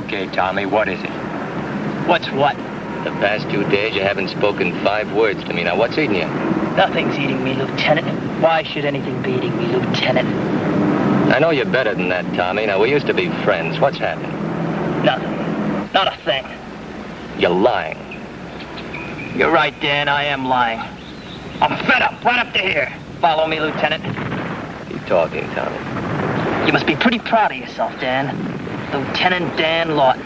Okay, Tommy, what is it? What's what? The past 2 days, you haven't spoken 5 words to me. Now, what's eating you? Nothing's eating me, Lieutenant. Why should anything be eating me, Lieutenant? I know you're better than that, Tommy. Now, we used to be friends. What's happened? Nothing. Not a thing. You're lying. You're right, Dan. I am lying. I'm fed up. Right up to here. Follow me, Lieutenant. Keep talking, Tommy. You must be pretty proud of yourself, Dan. Lieutenant Dan Lawton.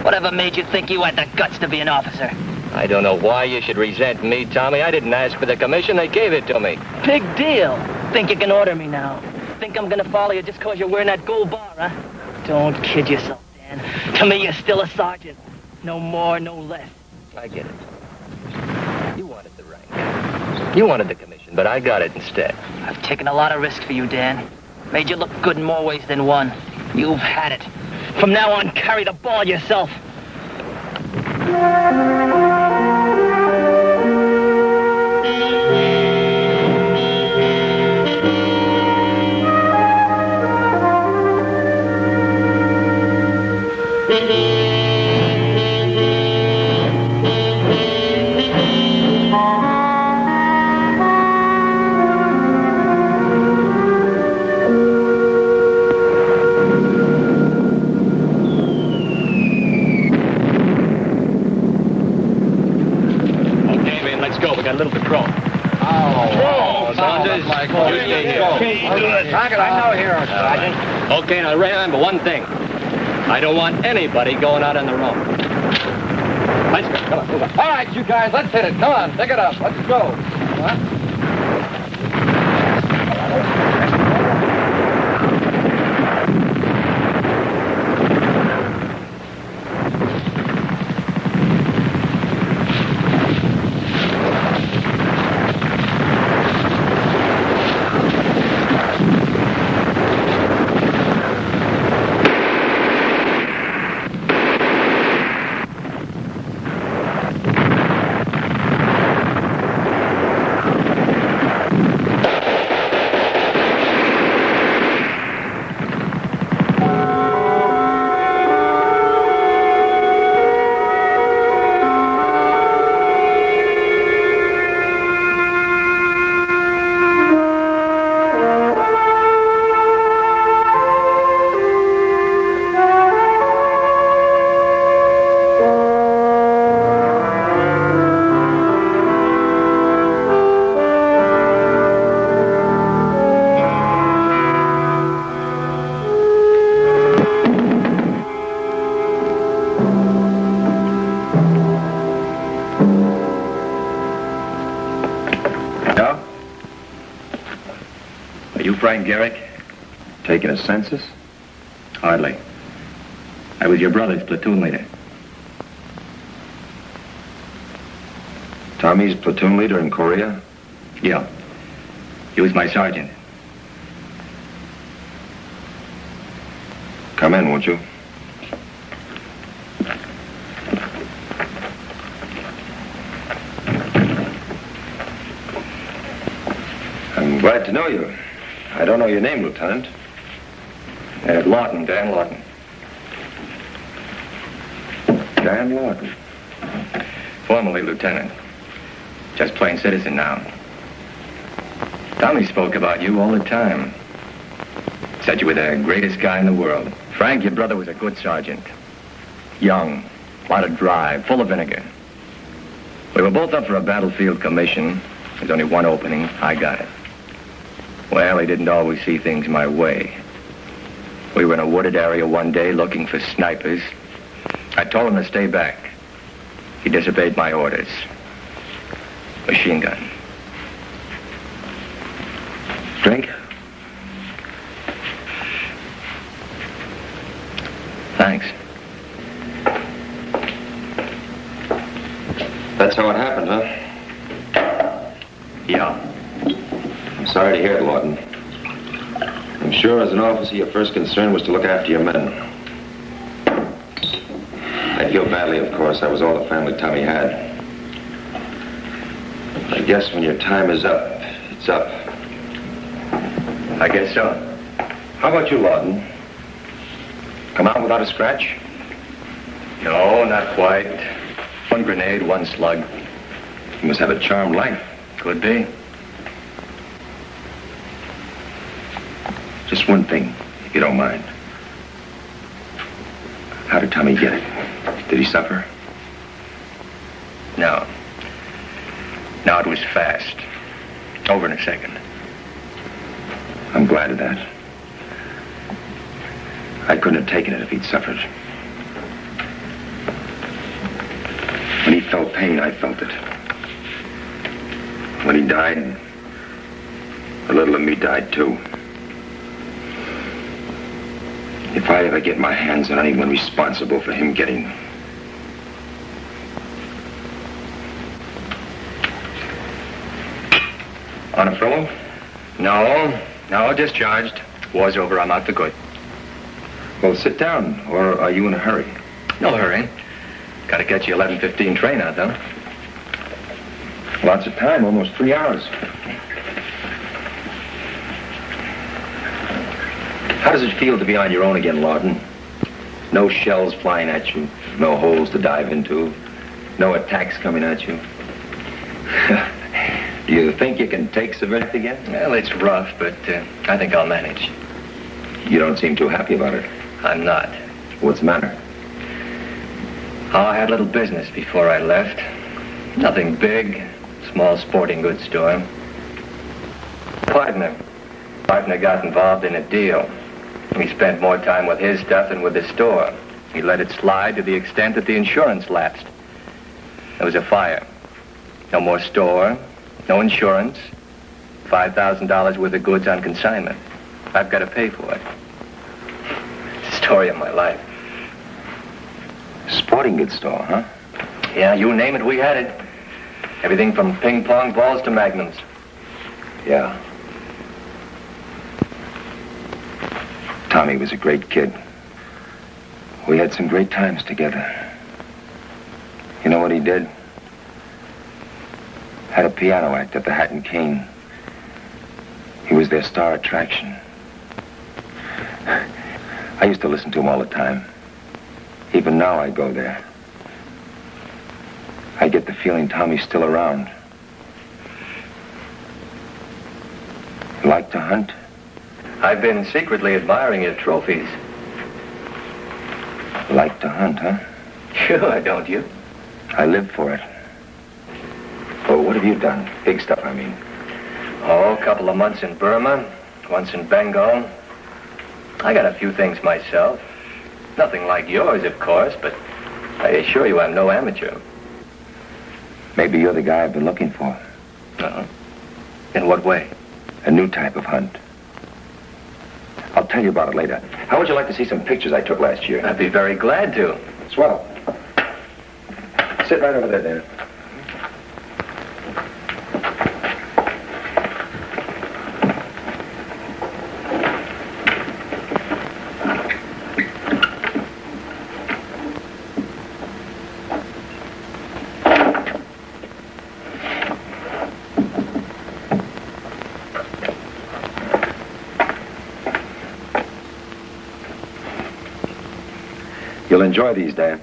Whatever made you think you had the guts to be an officer? I don't know why you should resent me, Tommy. I didn't ask for the commission. They gave it to me. Big deal. Think you can order me now? Think I'm gonna follow you just because you're wearing that gold bar, huh? Don't kid yourself, Dan. To me, you're still a sergeant. No more, no less. I get it. You wanted the rank. You wanted the commission, but I got it instead. I've taken a lot of risks for you, Dan. Made you look good in more ways than one. You've had it. From now on, carry the ball yourself. Okay, now remember one thing. I don't want anybody going out on their own. Let's go. Come on, move on. All right, you guys, let's hit it. Come on, pick it up. Let's go. Huh? Frank Garrick? Taking a census? Hardly. I was your brother's platoon leader. Tommy's platoon leader in Korea? Yeah. He was my sergeant. Come in, won't you? I'm glad to know you. I don't know your name, Lieutenant. Lawton, Dan Lawton. Dan Lawton. Formerly lieutenant. Just plain citizen now. Tommy spoke about you all the time. Said you were the greatest guy in the world. Frank, your brother was a good sergeant. Young, a lot of drive, full of vinegar. We were both up for a battlefield commission. There's only one opening. I got it. Well, he didn't always see things my way. We were in a wooded area one day looking for snipers. I told him to stay back. He disobeyed my orders. Machine gun. Drink? Thanks. That's how it happened, huh? Yeah. I'm sorry to hear it, Lawton. I'm sure as an officer, your first concern was to look after your men. I feel badly, of course. I was all the family Tommy had. I guess when your time is up, it's up. I guess so. How about you, Lawton? Come out without a scratch? No, not quite. One grenade, one slug. You must have a charmed life. Could be. Just one thing, if you don't mind. How did Tommy get it? Did he suffer? No. No, it was fast. Over in a second. I'm glad of that. I couldn't have taken it if he'd suffered. When he felt pain, I felt it. When he died, a little of me died too. If I ever get my hands on anyone responsible for him getting... On a fellow? No, discharged. War's over, I'm out for good. Well, sit down, or are you in a hurry? No hurry. Gotta catch your 11:15 train out, though. Lots of time, almost 3 hours. How does it feel to be on your own again, Lawton? No shells flying at you, no holes to dive into, no attacks coming at you. Do you think you can take Severny again? Well, it's rough, but I think I'll manage. You don't seem too happy about it. I'm not. What's the matter? Oh, I had a little business before I left. Nothing big. Small sporting goods store. Partner got involved in a deal. He spent more time with his stuff than with the store. He let it slide to the extent that the insurance lapsed. There was a fire. No more store, no insurance, $5,000 worth of goods on consignment. I've got to pay for it. It's the story of my life. Sporting goods store, huh? Yeah, you name it, we had it. Everything from ping pong balls to magnums. Yeah. Tommy was a great kid. We had some great times together. You know what he did? Had a piano act at the Hat and Cane. He was their star attraction. I used to listen to him all the time. Even now I go there. I get the feeling Tommy's still around. You like to hunt? I've been secretly admiring your trophies. Like to hunt, huh? Sure, don't you? I live for it. Oh, what have you done? Big stuff, I mean. Oh, a couple of months in Burma, once in Bengal. I got a few things myself. Nothing like yours, of course, but I assure you I'm no amateur. Maybe you're the guy I've been looking for. Uh-huh. In what way? A new type of hunt. I'll tell you about it later. How would you like to see some pictures I took last year? I'd be very glad to. Swell. Sit right over there, Dan. You'll enjoy these, Dan.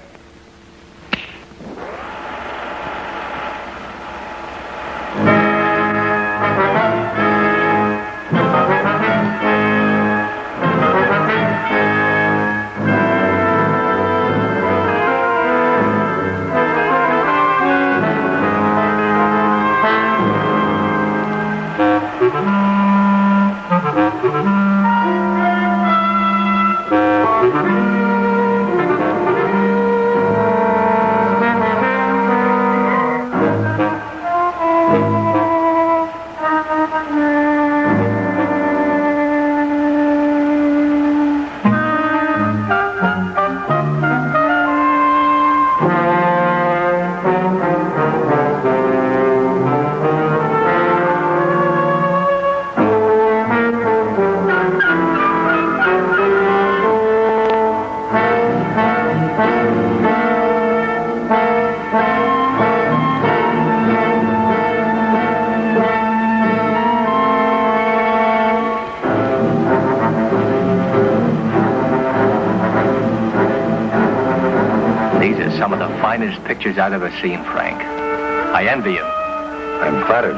some of the finest pictures I've ever seen, Frank. I envy you. I'm flattered.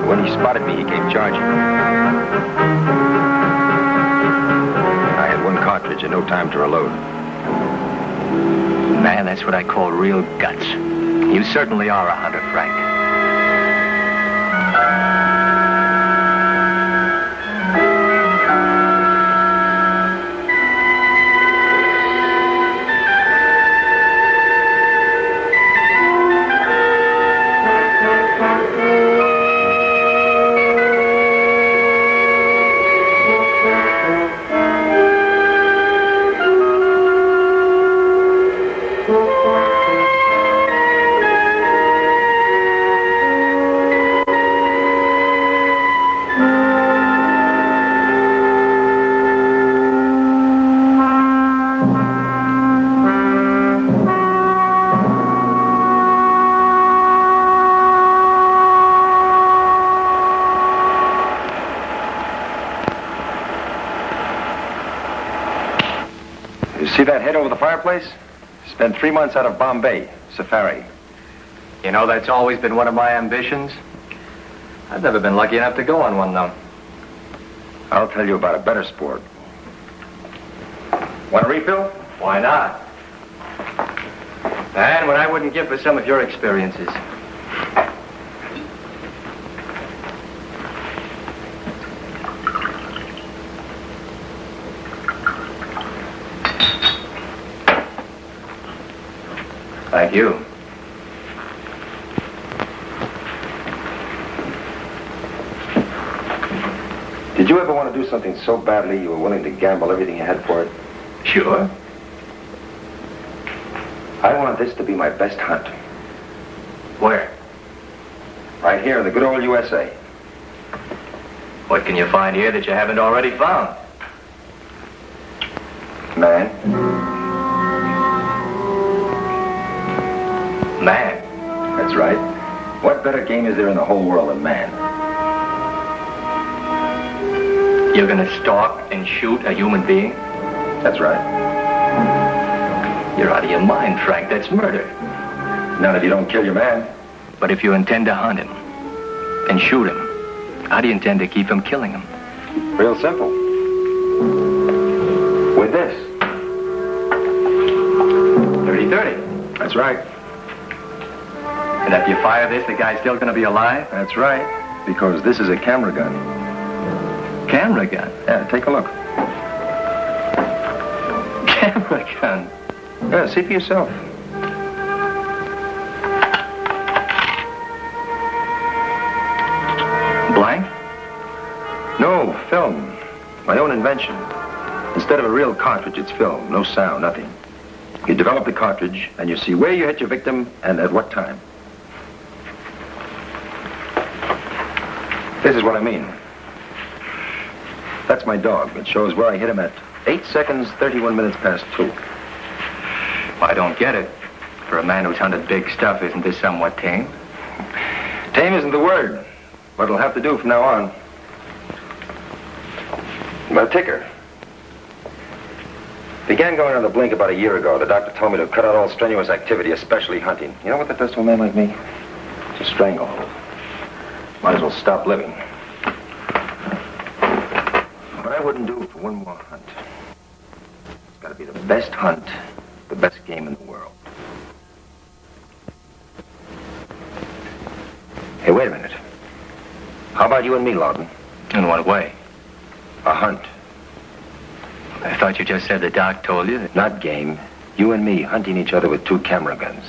When he spotted me, he came charging. I had one cartridge and no time to reload. Man, that's what I call real guts. You certainly are a hunter, Frank. See that head over the fireplace? Spent 3 months out of Bombay, safari. You know, that's always been one of my ambitions. I've never been lucky enough to go on one, though. I'll tell you about a better sport. Want a refill? Why not? And what I wouldn't give for some of your experiences. Thank you. Did you ever want to do something so badly you were willing to gamble everything you had for it? Sure. I want this to be my best hunt. Where? Right here in the good old USA. What can you find here that you haven't already found? Man. Man. That's right. What better game is there in the whole world than man? You're gonna stalk and shoot a human being? That's right. You're out of your mind, Frank. That's murder. Not if you don't kill your man. But if you intend to hunt him and shoot him, how do you intend to keep from killing him? Real simple. With this. 30-30. That's right. And after you fire this, the guy's still gonna be alive? That's right. Because this is a camera gun. Camera gun? Yeah, take a look. Camera gun? Yeah, see for yourself. Blank? No, film. My own invention. Instead of a real cartridge, it's film. No sound, nothing. You develop the cartridge, and you see where you hit your victim and at what time. This is what I mean. That's my dog. It shows where I hit him at 8 seconds, 31 minutes past 2. I don't get it. For a man who's hunted big stuff, isn't this somewhat tame? Tame isn't the word. But it'll have to do from now on. My ticker. Began going on the blink about a year ago. The doctor told me to cut out all strenuous activity, especially hunting. You know what that does to a man like me? It's a stranglehold. Might as well stop living. What I wouldn't do for one more hunt. It's got to be the best hunt, the best game in the world. Hey, wait a minute. How about you and me, Lawton? In what way? A hunt. I thought you just said the doc told you that... Not game. You and me hunting each other with 2 camera guns.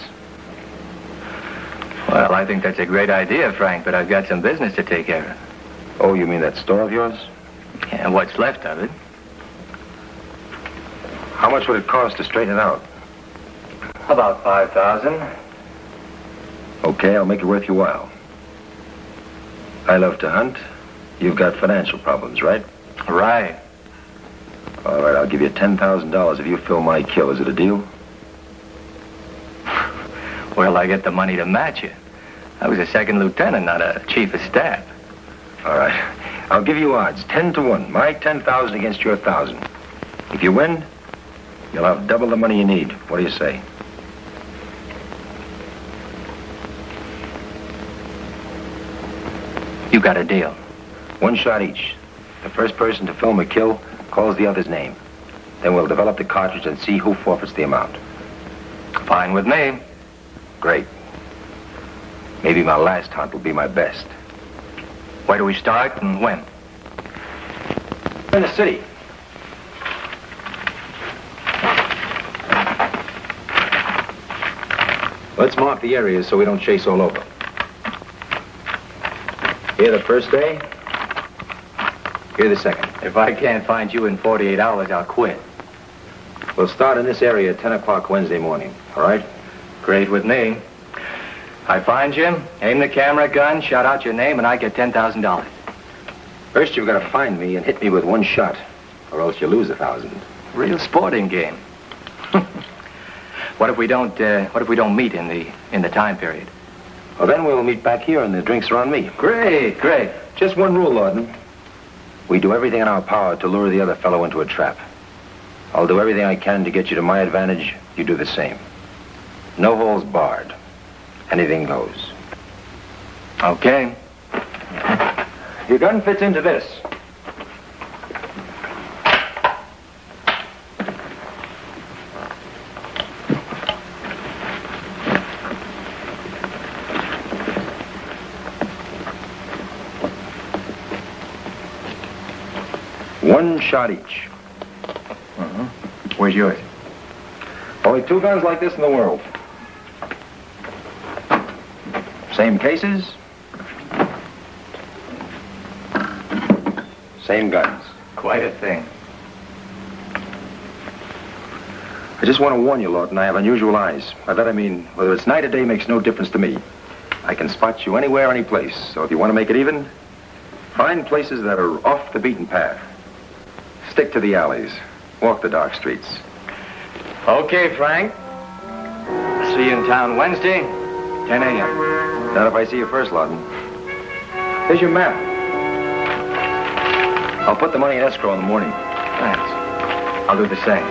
Well, I think that's a great idea, Frank, but I've got some business to take care of. Oh, you mean that store of yours? Yeah, what's left of it. How much would it cost to straighten it out? About 5,000. Okay, I'll make it worth your while. I love to hunt. You've got financial problems, right? Right. All right, I'll give you $10,000 if you fill my kill. Is it a deal? Where'll I get the money to match it? I was a second lieutenant, not a chief of staff. All right. I'll give you odds, 10-1. My 10,000 against your 1,000. If you win, you'll have double the money you need. What do you say? You got a deal. One shot each. The first person to film a kill calls the other's name. Then we'll develop the cartridge and see who forfeits the amount. Fine with me. Great. Maybe my last hunt will be my best. Where do we start and when? In the city. Let's mark the areas so we don't chase all over. Here the first day. Here the second. If I can't find you in 48 hours, I'll quit. We'll start in this area at 10 o'clock Wednesday morning, all right? Great with me. I find you, aim the camera gun, shout out your name, and I get $10,000. First, you've got to find me and hit me with one shot, or else you lose 1,000. Real sporting game. What if we don't meet in the time period? Well, then we'll meet back here and the drinks are on me. Great, great. Just one rule, Lawton. We do everything in our power to lure the other fellow into a trap. I'll do everything I can to get you to my advantage. You do the same. No holes barred. Anything goes. Okay. Your gun fits into this. One shot each. Where's yours? Only 2 guns like this in the world. Same cases. Same guns. Quite a thing. I just want to warn you, Lawton, I have unusual eyes. By that I mean, whether it's night or day makes no difference to me. I can spot you anywhere, any place. So if you want to make it even, find places that are off the beaten path. Stick to the alleys. Walk the dark streets. Okay, Frank. See you in town Wednesday, 10 a.m. Not if I see you first, Lawton. Here's your map. I'll put the money in escrow in the morning. Thanks. I'll do the same.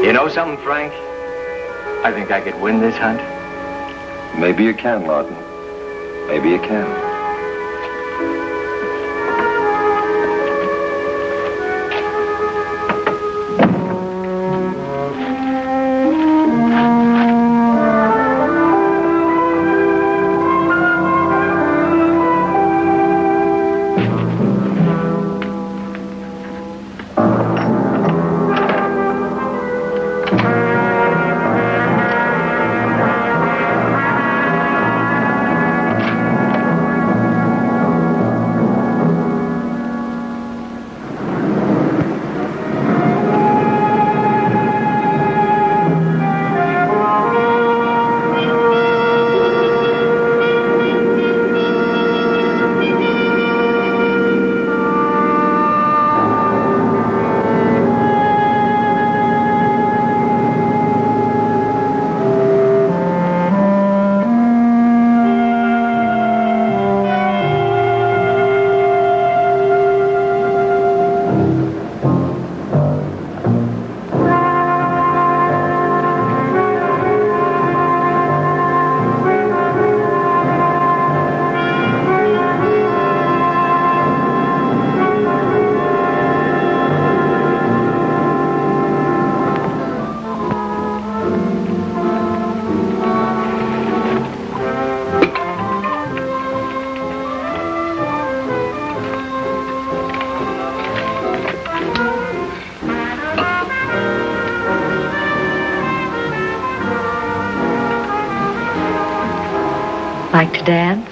You know something, Frank? I think I could win this hunt. Maybe you can, Lawton. Maybe you can. Like to dance?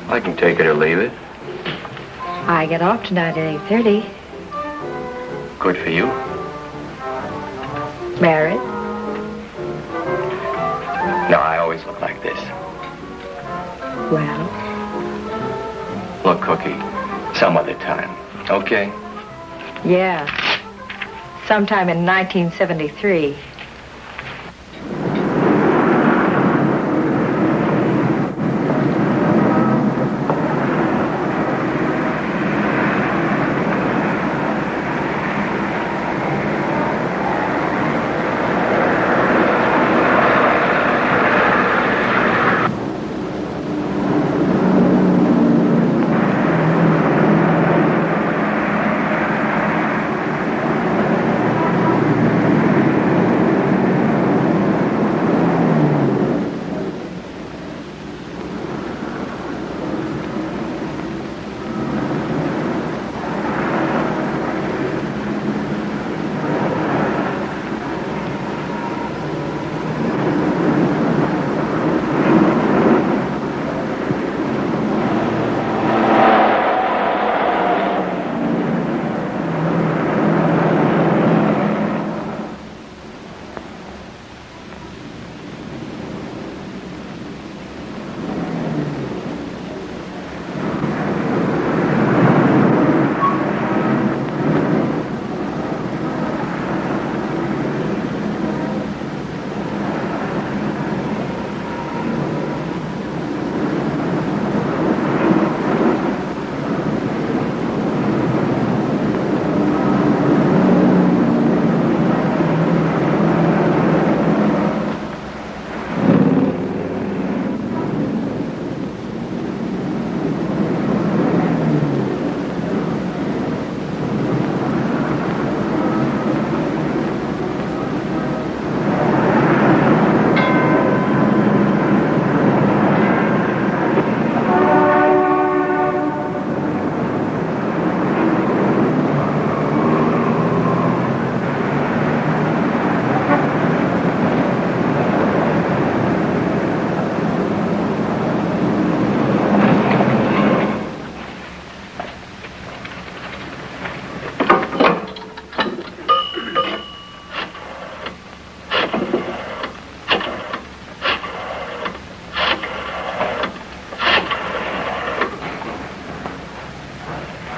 I can take it or leave it. I get off tonight at 8:30. Good for you. Married? No, I always look like this. Well, Look, Cookie, some other time. Okay? Yeah. Sometime in 1973.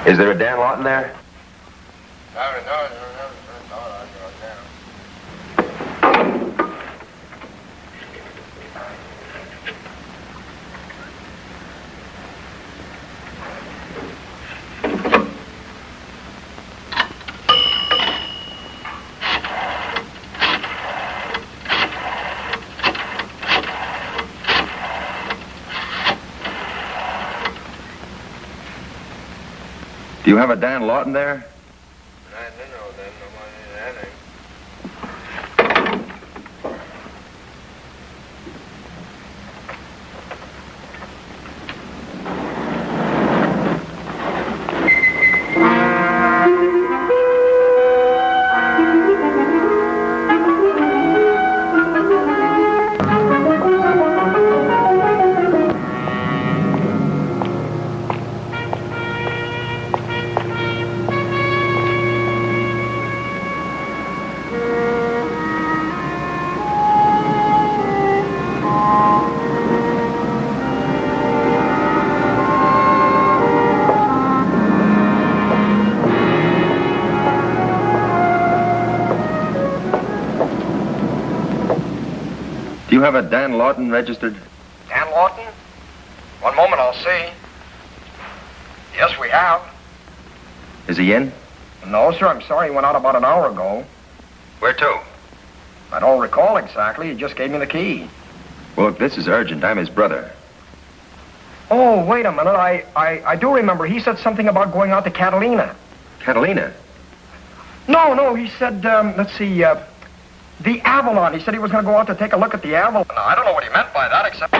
Is there a Dan Lawton there? Do you have a Dan Lawton there? Do you have a Dan Lawton registered? Dan Lawton? One moment, I'll see. Yes, we have. Is he in? No, sir, I'm sorry. He went out about an hour ago. Where to? I don't recall exactly. He just gave me the key. Well, look, this is urgent. I'm his brother. Oh, wait a minute. I do remember. He said something about going out to Catalina. Catalina? No, he said, let's see, the Avalon. He said he was going to go out to take a look at the Avalon. Now, I don't know what he meant by that, except...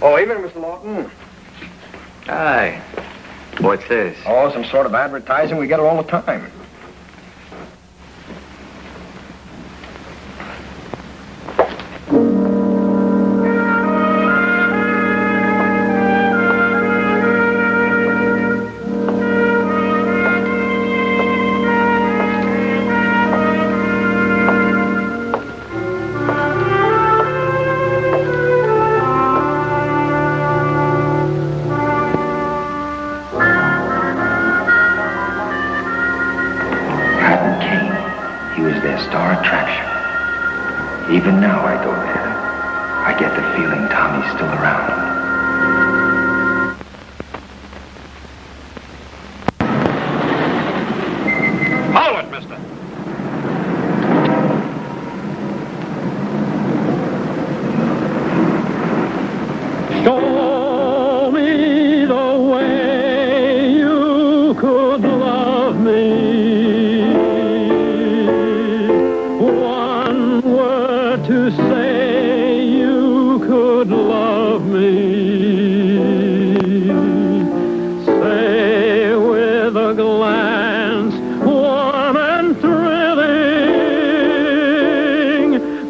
Oh, evening, Mr. Lawton. Hi. What's this? Oh, some sort of advertising. We get it all the time. Cotton Kane. He was their star attraction. Even now I go there. I get the feeling Tommy's still around. Follow it, mister. Show me the way you could love me. One word to say you could love me. Say with a glance warm and thrilling,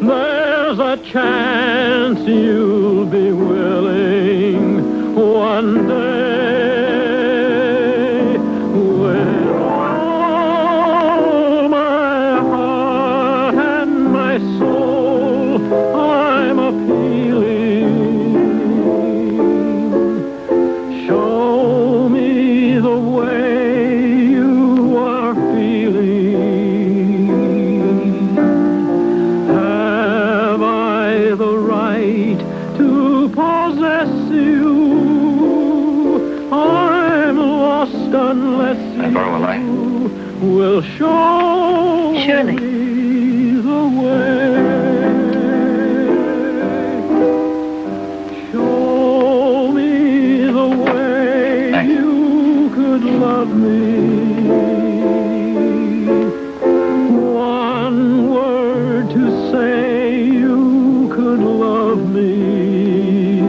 there's a chance you'll be willing one day with all my heart and my soul I'm appealing. Show me the way you are feeling. Have I the right to possess you? I'm lost unless Can I borrow a light? you will show Surely. me the way. Show me the way Thanks. you could love me. One word to say you could love me.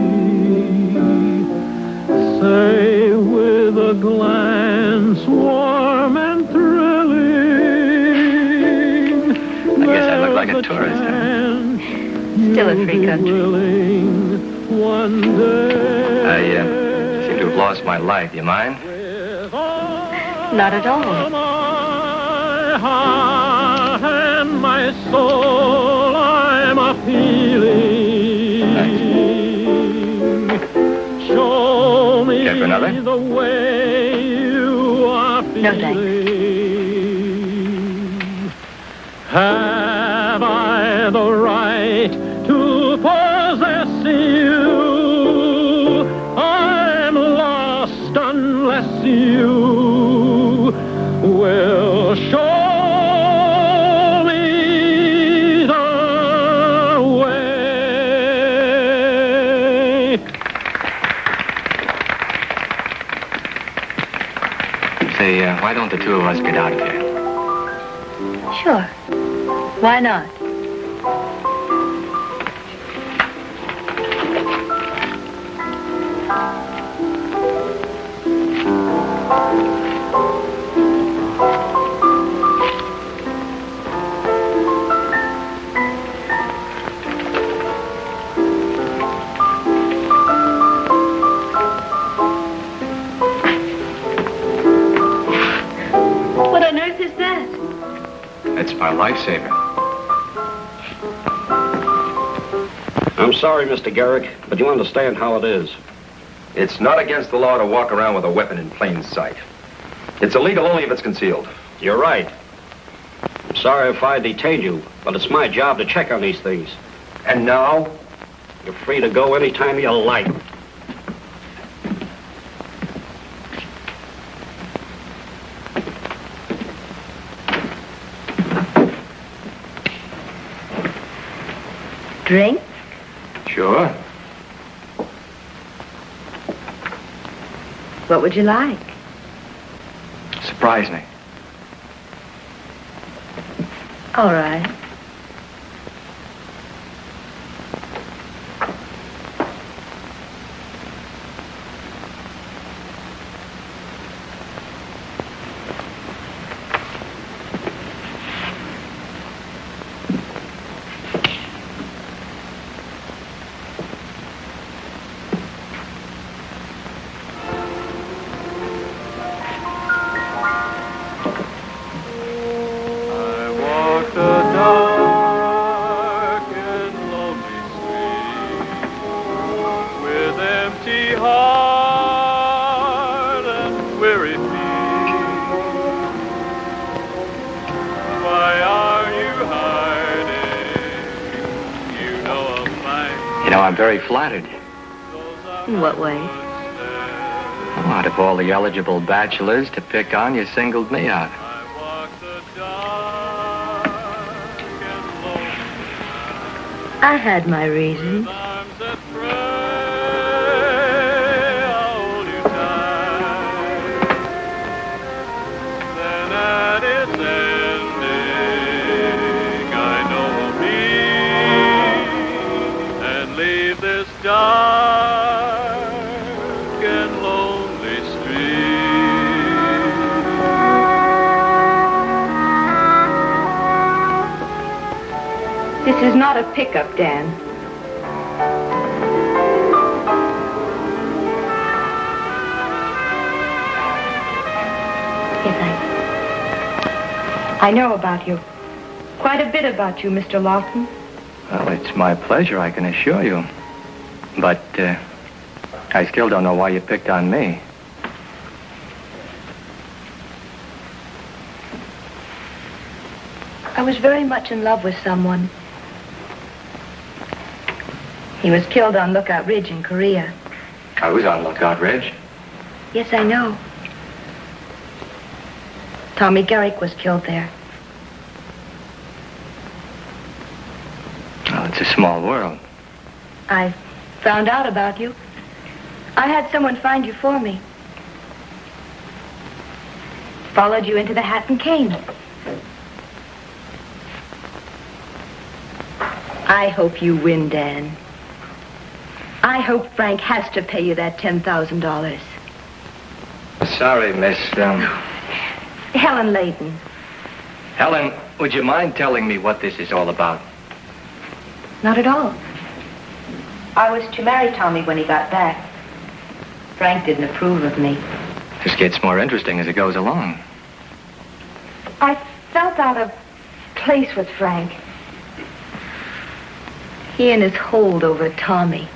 Say with a glance warm and thrilling. I guess I look like a there's tourist, huh? chance Still a you'll free be country. willing one day. I seem to have lost my life. You mind? Not at all. My heart and my soul, I'm appealing. Show me Care for another? the way you are feeling. No, thanks. Have I the right to possess you? I'm lost unless you will show me the way. Say, why don't the two of us get out of here? Sure. Why not? What on earth is that? It's my lifesaver. I'm sorry, Mr. Garrick, but you understand how it is. It's not against the law to walk around with a weapon in plain sight. It's illegal only if it's concealed. You're right. I'm sorry if I detained you, but it's my job to check on these things. And now? You're free to go anytime you like. Drink? Sure. What would you like? Surprise me. All right. I'm very flattered. In what way? Well, out of all the eligible bachelors to pick on, you singled me out. I had my reasons. This is not a pickup, Dan. Yes, I know about you. Quite a bit about you, Mr. Lawson. Well, it's my pleasure, I can assure you. But, I still don't know why you picked on me. I was very much in love with someone. He was killed on Lookout Ridge in Korea. I was on Lookout Ridge. Yes, I know. Tommy Garrick was killed there. Oh, it's a small world. I found out about you. I had someone find you for me. Followed you into the Hat and Cane. I hope you win, Dan. I hope Frank has to pay you that $10,000. Sorry, Miss, Helen Layton. Helen, would you mind telling me what this is all about? Not at all. I was to marry Tommy when he got back. Frank didn't approve of me. This gets more interesting as it goes along. I felt out of place with Frank. He and his hold over Tommy.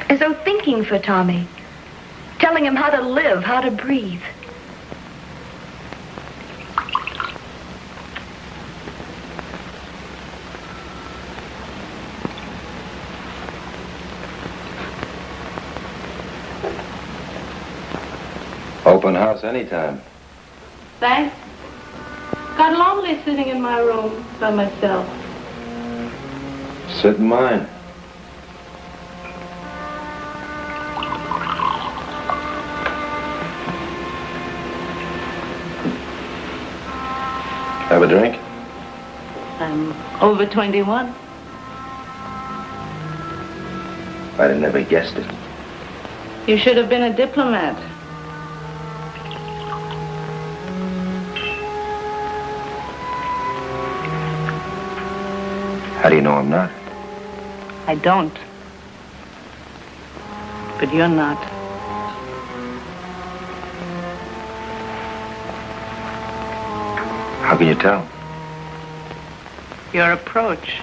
As though thinking for Tommy. Telling him how to live, how to breathe. Open house anytime. Thanks. Got lonely sitting in my room by myself. Sit in mine. Have a drink? I'm over 21. I'd have never guessed it. You should have been a diplomat. How do you know I'm not? I don't. But you're not. How can you tell? Your approach.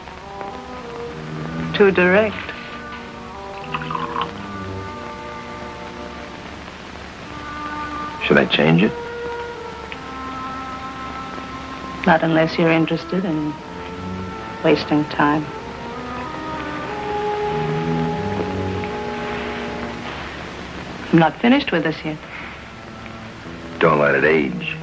Too direct. Should I change it? Not unless you're interested in wasting time. I'm not finished with this yet. Don't let it age.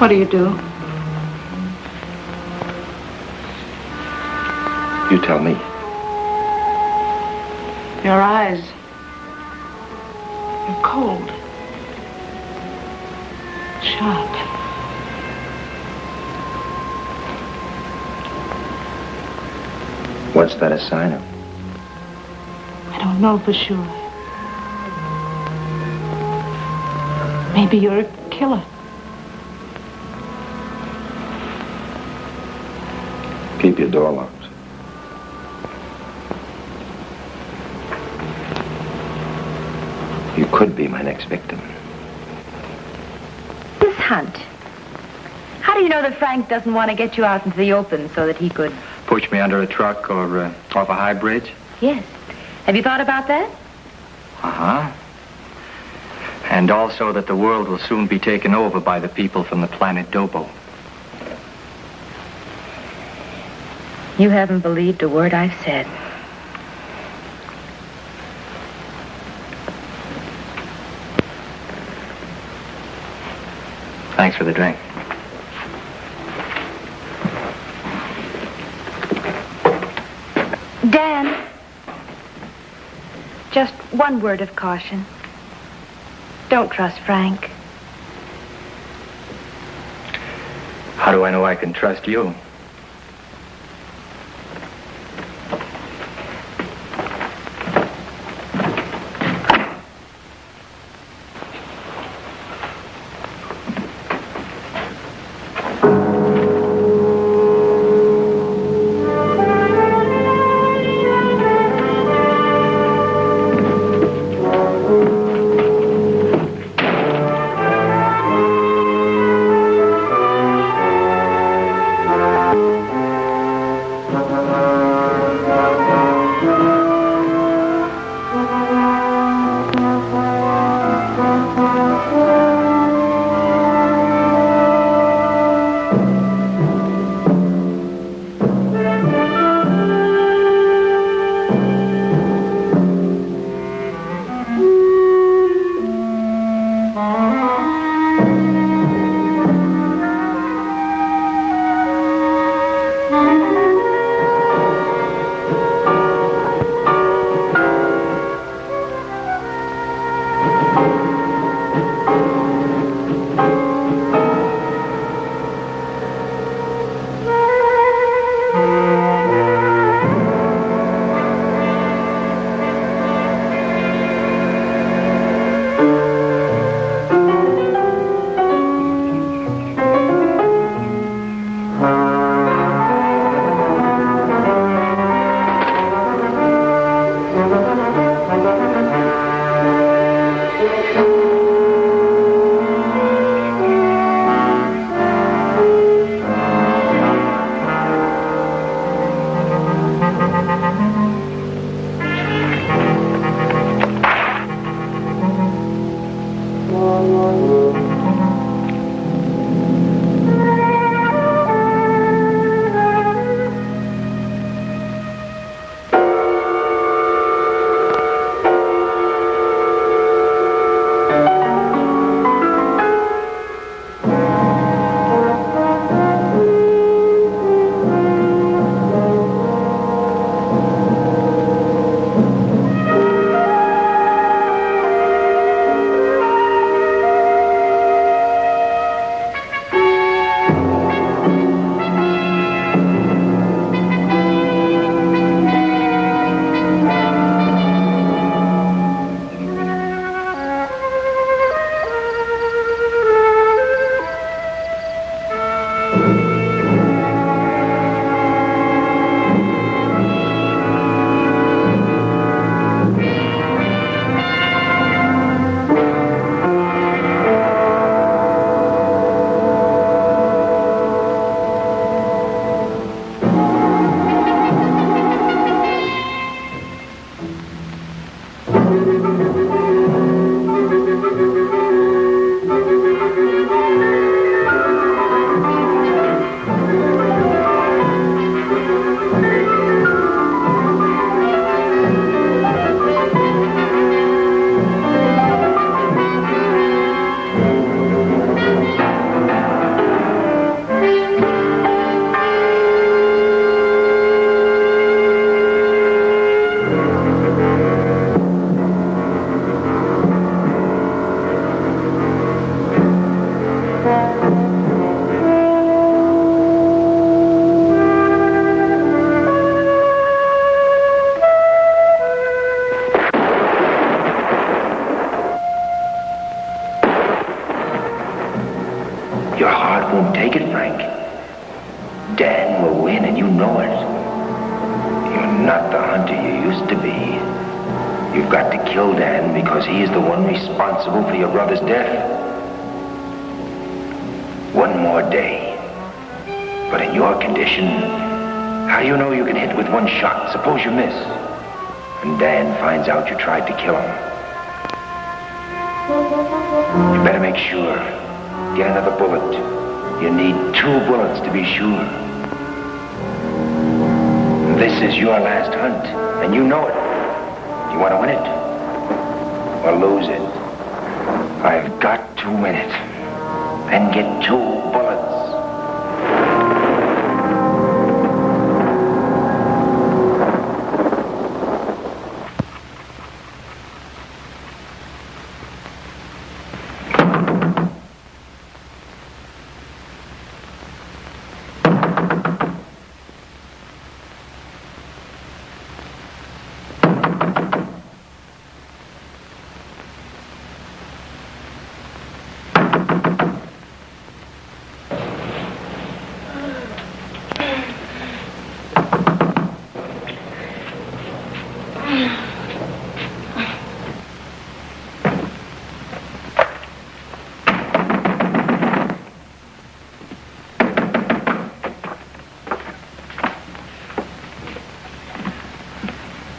What do you do? You tell me. Your eyes. You're cold. Sharp. What's that a sign of? I don't know for sure. Maybe you're a killer. Keep your door locked. You could be my next victim. Miss Hunt, how do you know that Frank doesn't want to get you out into the open so that he could... Push me under a truck or off a high bridge? Yes. Have you thought about that? Uh-huh. And also that the world will soon be taken over by the people from the planet Dobo. You haven't believed a word I've said. Thanks for the drink. Dan, just one word of caution. Don't trust Frank. How do I know I can trust you? not the hunter you used to be. You've got to kill Dan because he is the one responsible for your brother's death. One more day. But in your condition, how do you know you can hit with one shot? Suppose you miss. And Dan finds out you tried to kill him. You better make sure. Get another bullet. You need 2 bullets to be sure. This is your last hunt, and you know it. Do you want to win it? Or lose it? I've got to win it. Then get 2 bullets.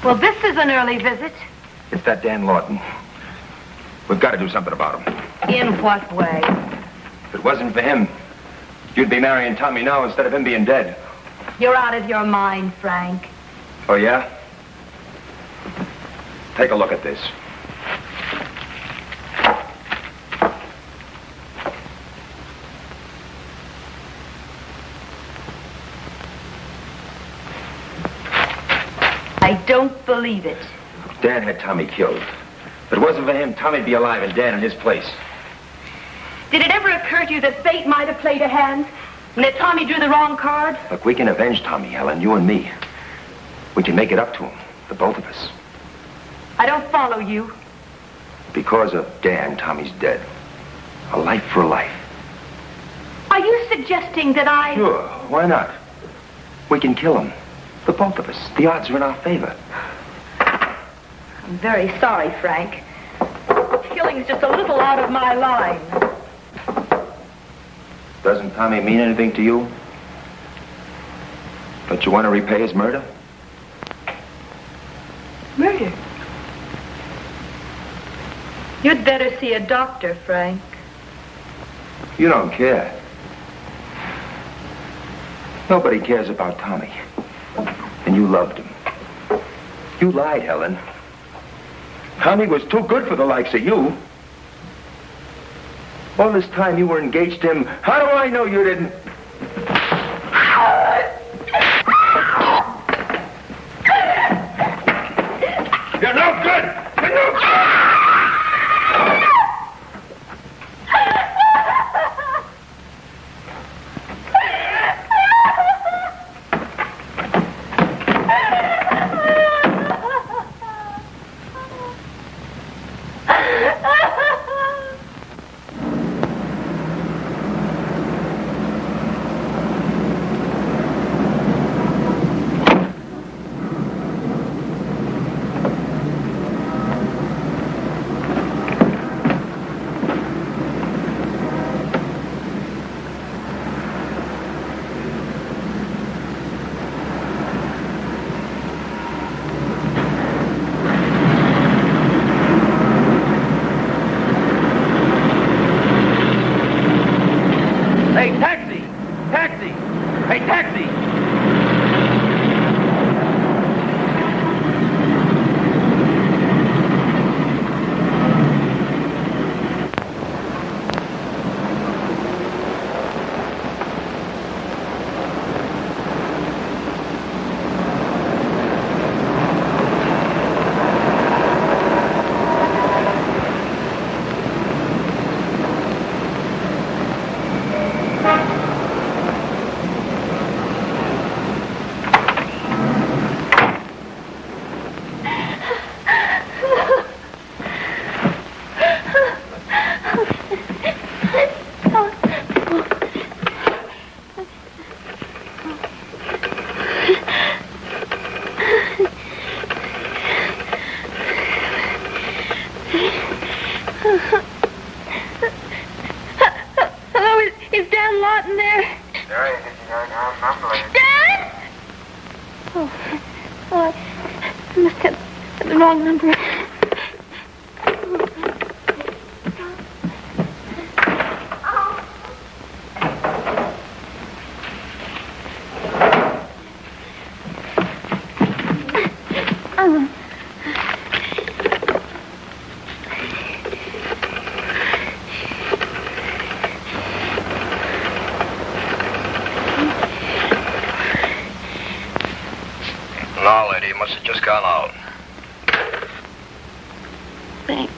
Well, this is an early visit. It's that Dan Lawton. We've got to do something about him. In what way? If it wasn't for him, you'd be marrying Tommy now instead of him being dead. You're out of your mind, Frank. Oh, yeah? Take a look at this. I don't believe it. Dan had Tommy killed. If it wasn't for him, Tommy'd be alive and Dan in his place. Did it ever occur to you that fate might have played a hand? And that Tommy drew the wrong card? Look, we can avenge Tommy, Helen, you and me. We can make it up to him, the both of us. I don't follow you. Because of Dan, Tommy's dead. A life for life. Are you suggesting that I... Sure, why not? We can kill him. The both of us. The odds are in our favor. I'm very sorry, Frank. Killing's just a little out of my line. Doesn't Tommy mean anything to you? Don't you want to repay his murder? Murder? You'd better see a doctor, Frank. You don't care. Nobody cares about Tommy. And you loved him. You lied, Helen. Tommy was too good for the likes of you. All this time you were engaged to him. How do I know you didn't? You're no good! You're no good! I must have the wrong number. No, lady, it must have just gone out. Thanks.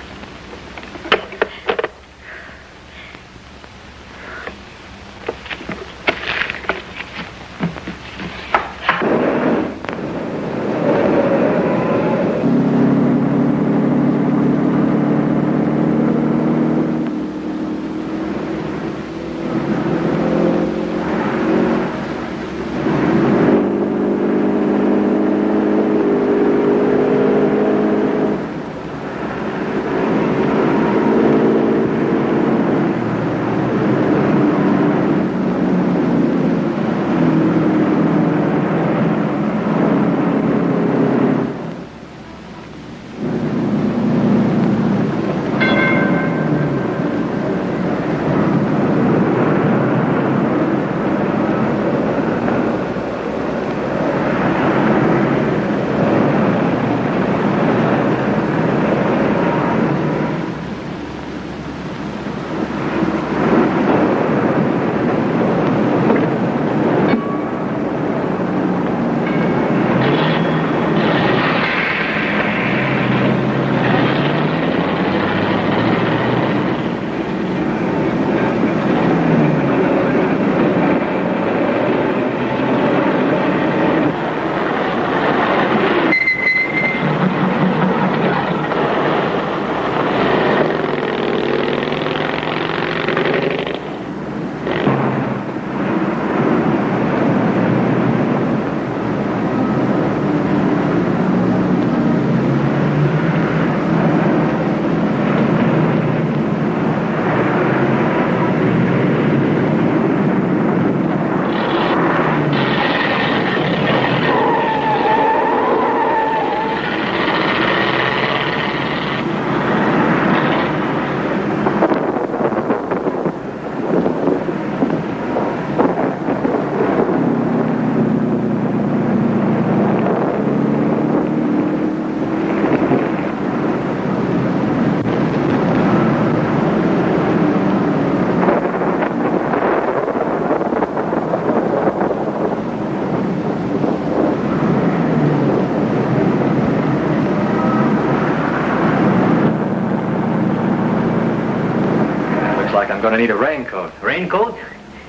I'm going to need a raincoat. Raincoat?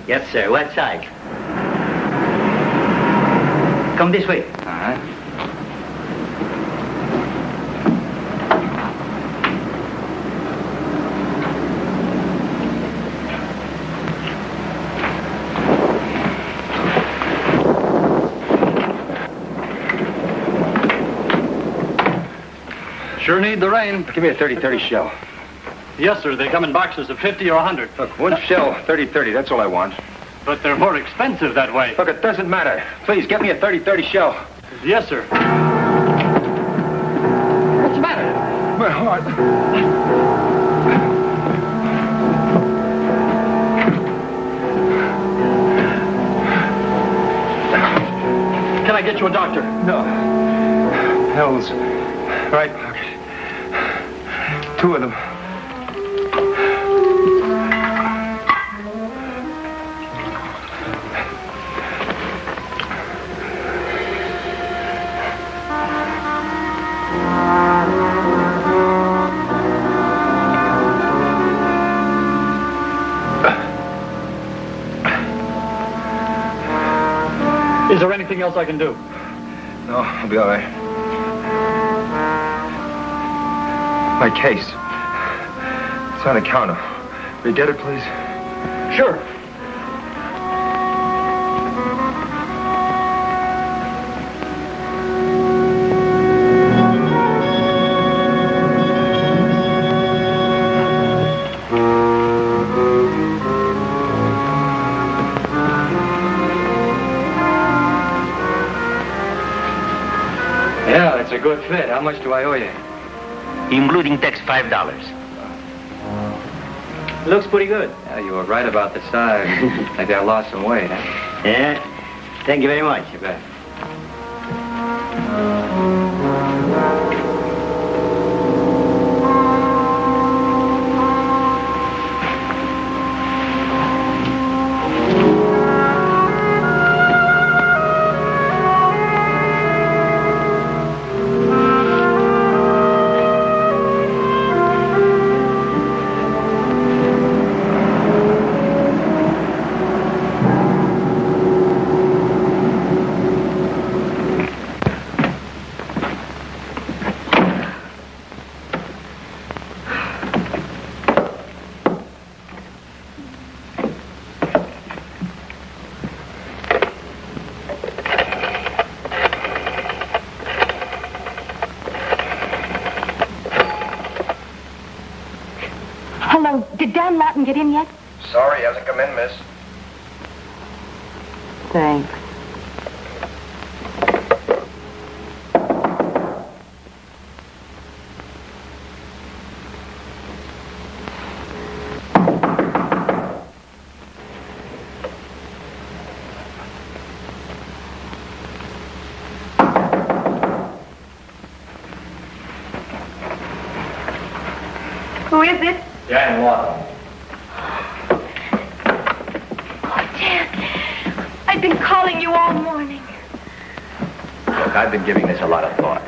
Yes, sir. What size? Come this way. All right. Sure need the rain. Give me a 30-30 shell. Yes, sir. They come in boxes of 50 or 100. Look, one shell, 30-30. That's all I want. But they're more expensive that way. Look, it doesn't matter. Please, get me a 30-30 shell. Yes, sir. What's the matter? My heart. Can I get you a doctor? No. Hell's right pocket. Two of them. Is there anything else I can do? No, I'll be all right. My case. It's on the counter. Will you get it, please? Sure. Yeah, Well, it's a good fit. How much do I owe you? Including tax, $5. Looks pretty good. Yeah, you were right about the size. Maybe I lost some weight, huh? Yeah. Thank you very much. You bet. Hello, did Dan Lawton get in yet? Sorry, he hasn't come in, miss. Thanks. Who is it? Dan Lawton. Oh, Dan. I've been calling you all morning. Look, I've been giving this a lot of thought.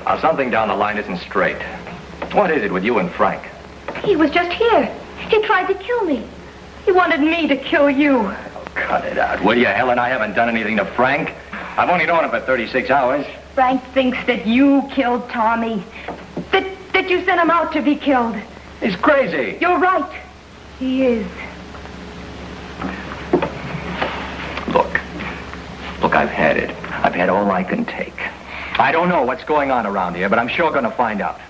Now, something down the line isn't straight. What is it with you and Frank? He was just here. He tried to kill me. He wanted me to kill you. Oh, cut it out, will you, Helen? I haven't done anything to Frank. I've only known him for 36 hours. Frank thinks that you killed Tommy. That you sent him out to be killed. He's crazy. You're right. He is. Look, I've had it. I've had all I can take. I don't know what's going on around here, but I'm sure going to find out.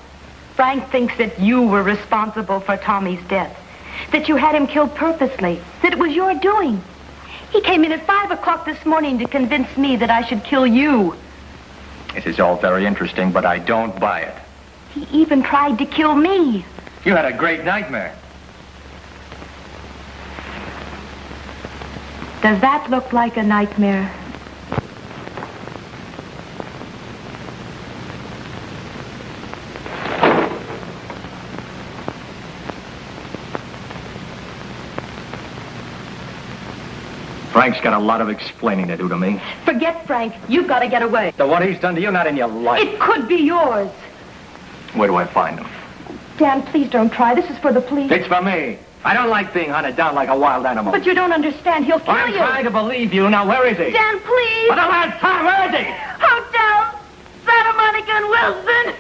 Frank thinks that you were responsible for Tommy's death. That you had him killed purposely. That it was your doing. He came in at 5 o'clock this morning to convince me that I should kill you. This is all very interesting, but I don't buy it. He even tried to kill me. You had a great nightmare. Does that look like a nightmare? Frank's got a lot of explaining to do to me. Forget Frank. You've got to get away. So what he's done to you, not in your life. It could be yours. Where do I find him? Dan, please don't try. This is for the police. It's for me. I don't like being hunted down like a wild animal. But you don't understand. He'll kill I'm you. trying to believe you. Now, where is he? Dan, please. For the last time, where is he? Hotel Santa Monica and Wilson.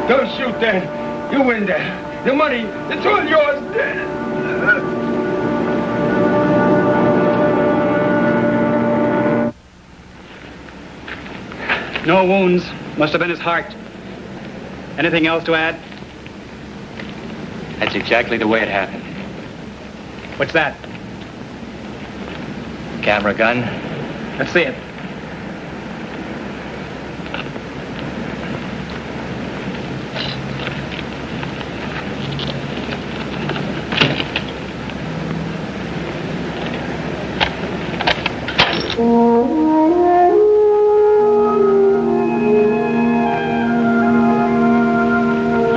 Don't shoot, Dan. You win, Dan. The money, it's all yours, Dan. No wounds. Must have been his heart. Anything else to add? That's exactly the way it happened. What's that? Camera gun. Let's see it.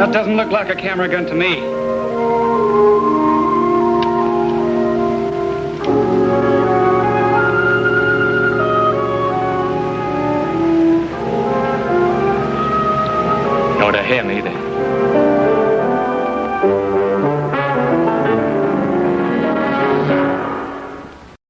That doesn't look like a camera gun to me. Nor to him either.